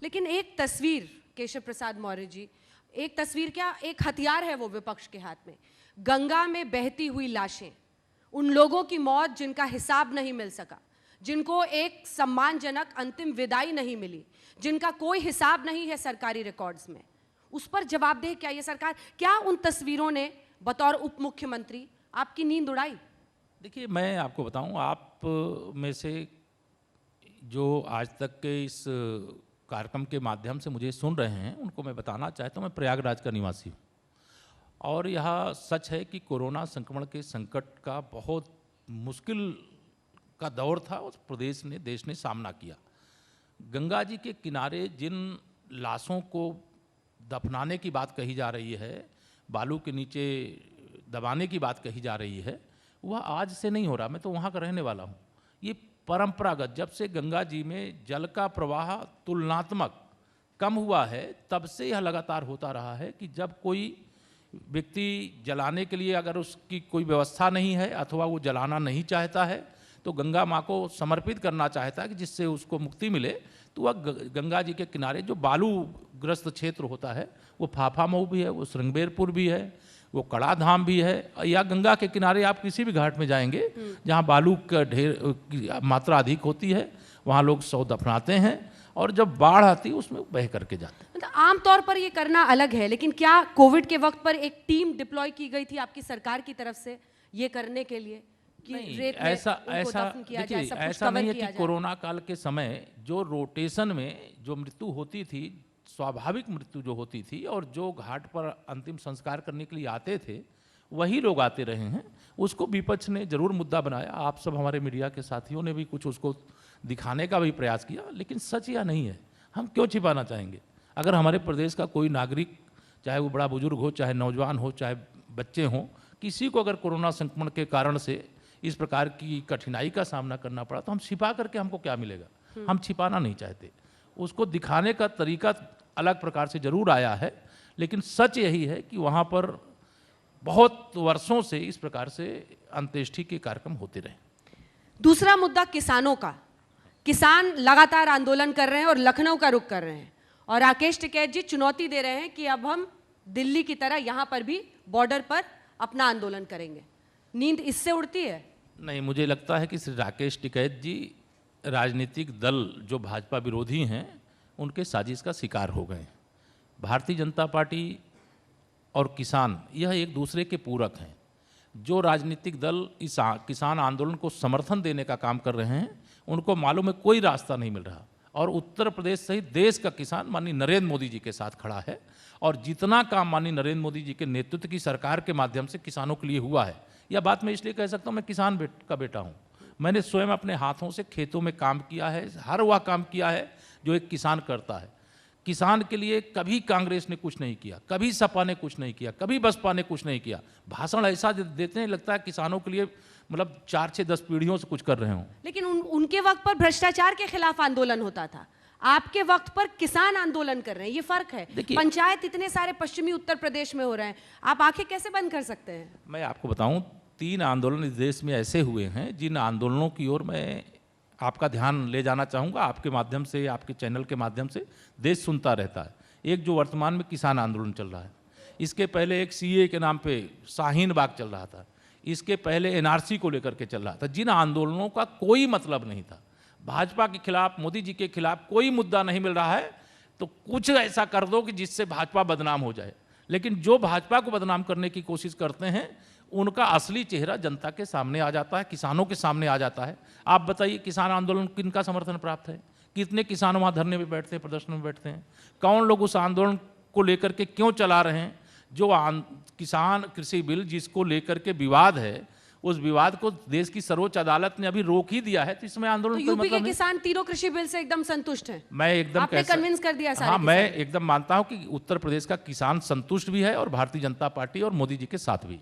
लेकिन एक तस्वीर, केशव प्रसाद मौर्य जी, एक तस्वीर क्या, एक हथियार है वो विपक्ष के हाथ में। गंगा में बहती हुई लाशें, उन लोगों की मौत जिनका हिसाब नहीं मिल सका, जिनको एक सम्मानजनक अंतिम विदाई नहीं मिली, जिनका कोई हिसाब नहीं है सरकारी रिकॉर्ड्स में, उस पर जवाबदेह क्या ये सरकार? क्या उन तस्वीरों ने बतौर उप मुख्यमंत्री आपकी नींद उड़ाई? देखिए, मैं आपको बताऊं, आप में से जो आज तक के इस कार्यक्रम के माध्यम से मुझे सुन रहे हैं, उनको मैं बताना चाहता हूं, मैं प्रयागराज का निवासी हूं और यह सच है कि कोरोना संक्रमण के संकट का बहुत मुश्किल का दौर था उस प्रदेश ने, देश ने सामना किया। गंगा जी के किनारे जिन लाशों को दफनाने की बात कही जा रही है, बालू के नीचे दबाने की बात कही जा रही है, वह आज से नहीं हो रहा। मैं तो वहाँ का रहने वाला हूँ। ये परंपरागत, जब से गंगा जी में जल का प्रवाह तुलनात्मक कम हुआ है, तब से यह लगातार होता रहा है कि जब कोई व्यक्ति जलाने के लिए अगर उसकी कोई व्यवस्था नहीं है अथवा वो जलाना नहीं चाहता है, तो गंगा माँ को समर्पित करना चाहता है कि जिससे उसको मुक्ति मिले, तो वह गंगा जी के किनारे जो बालूग्रस्त क्षेत्र होता है, वो फाफा मऊ भी है, वो श्रृंगेरपुर भी है, वो कड़ा धाम भी है, या गंगा के किनारे आप किसी भी घाट में जाएंगे जहाँ बालू का ढेर की मात्रा अधिक होती है, वहाँ लोग शव दफनाते हैं और जब बाढ़ आती है उसमें बह करके जाते हैं। मतलब आमतौर पर ये करना अलग है, लेकिन क्या कोविड के वक्त पर एक टीम डिप्लॉय की गई थी आपकी सरकार की तरफ से ये करने के लिए कि रेत में ऐसा देखिए, ऐसा नहीं है कि कोरोना काल के समय जो रोटेशन में जो मृत्यु होती थी, स्वाभाविक मृत्यु जो होती थी, और जो घाट पर अंतिम संस्कार करने के लिए आते थे वही लोग आते रहे हैं, उसको विपक्ष ने जरूर मुद्दा बनाया। आप सब हमारे मीडिया के साथियों ने भी कुछ उसको दिखाने का भी प्रयास किया, लेकिन सच यह नहीं है। हम क्यों छिपाना चाहेंगे? अगर हमारे प्रदेश का कोई नागरिक, चाहे वो बड़ा बुजुर्ग हो, चाहे नौजवान हो, चाहे बच्चे हों, किसी को अगर कोरोना संक्रमण के कारण से इस प्रकार की कठिनाई का सामना करना पड़ा, तो हम छिपा करके हमको क्या मिलेगा? हम छिपाना नहीं चाहते। उसको दिखाने का तरीका अलग प्रकार से जरूर आया है, लेकिन सच यही है कि वहाँ पर बहुत वर्षों से इस प्रकार से अंत्येष्टि के कार्यक्रम होते रहे। दूसरा मुद्दा किसानों का। किसान लगातार आंदोलन कर रहे हैं और लखनऊ का रुख कर रहे हैं, और राकेश टिकैत जी चुनौती दे रहे हैं कि अब हम दिल्ली की तरह यहाँ पर भी बॉर्डर पर अपना आंदोलन करेंगे। नींद इससे उड़ती है? नहीं, मुझे लगता है कि श्री राकेश टिकैत जी राजनीतिक दल जो भाजपा विरोधी हैं उनके साजिश का शिकार हो गए। भारतीय जनता पार्टी और किसान यह एक दूसरे के पूरक हैं। जो राजनीतिक दल इस किसान आंदोलन को समर्थन देने का काम कर रहे हैं, उनको मालूम है कोई रास्ता नहीं मिल रहा, और उत्तर प्रदेश सहित देश का किसान माननीय नरेंद्र मोदी जी के साथ खड़ा है। और जितना काम माननीय नरेंद्र मोदी जी के नेतृत्व की सरकार के माध्यम से किसानों के लिए हुआ है, यह बात मैं इसलिए कह सकता हूँ, मैं किसान का बेटा हूँ। मैंने स्वयं अपने हाथों से खेतों में काम किया है, हर वह काम किया है जो एक किसान करता है। किसान के लिए कभी कांग्रेस ने कुछ नहीं किया, कभी सपा ने कुछ नहीं किया, कभी बसपा ने कुछ नहीं किया। भाषण ऐसा देते हैं लगता है किसानों के लिए मतलब 4 से 10 पीढ़ियों से कुछ कर रहे हों। लेकिन उनके वक्त पर भ्रष्टाचार के खिलाफ आंदोलन होता था, आपके वक्त पर किसान आंदोलन कर रहे हैं, ये फर्क है। पंचायत इतने सारे पश्चिमी उत्तर प्रदेश में हो रहे हैं, आप आंखें कैसे बंद कर सकते हैं? मैं आपको बताऊं, 3 आंदोलन इस देश में ऐसे हुए हैं जिन आंदोलनों की ओर मैं आपका ध्यान ले जाना चाहूँगा। आपके माध्यम से, आपके चैनल के माध्यम से देश सुनता रहता है। एक जो वर्तमान में किसान आंदोलन चल रहा है, इसके पहले एक सीए के नाम पे शाहीन बाग चल रहा था, इसके पहले एनआरसी को लेकर के चल रहा था, जिन आंदोलनों का कोई मतलब नहीं था। भाजपा के खिलाफ, मोदी जी के खिलाफ कोई मुद्दा नहीं मिल रहा है, तो कुछ ऐसा कर दो कि जिससे भाजपा बदनाम हो जाए। लेकिन जो भाजपा को बदनाम करने की कोशिश करते हैं, उनका असली चेहरा जनता के सामने आ जाता है, किसानों के सामने आ जाता है। आप बताइए, किसान आंदोलन किनका समर्थन प्राप्त है? कितने किसान वहाँ धरने में बैठते हैं, प्रदर्शन में बैठते हैं? कौन लोग उस आंदोलन को लेकर के क्यों चला रहे हैं? जो किसान कृषि बिल जिसको लेकर के विवाद है, उस विवाद को देश की सर्वोच्च अदालत ने अभी रोक ही दिया है, तो इसमें आंदोलन तो यूपी के किसान तीनों कृषि बिल से एकदम संतुष्ट हैं? मैं एकदम आपने कन्विंस कर दिया सारे? हाँ, मैं एकदम मानता हूं कि उत्तर प्रदेश का किसान संतुष्ट भी है और भारतीय जनता पार्टी और मोदी जी के साथ भी।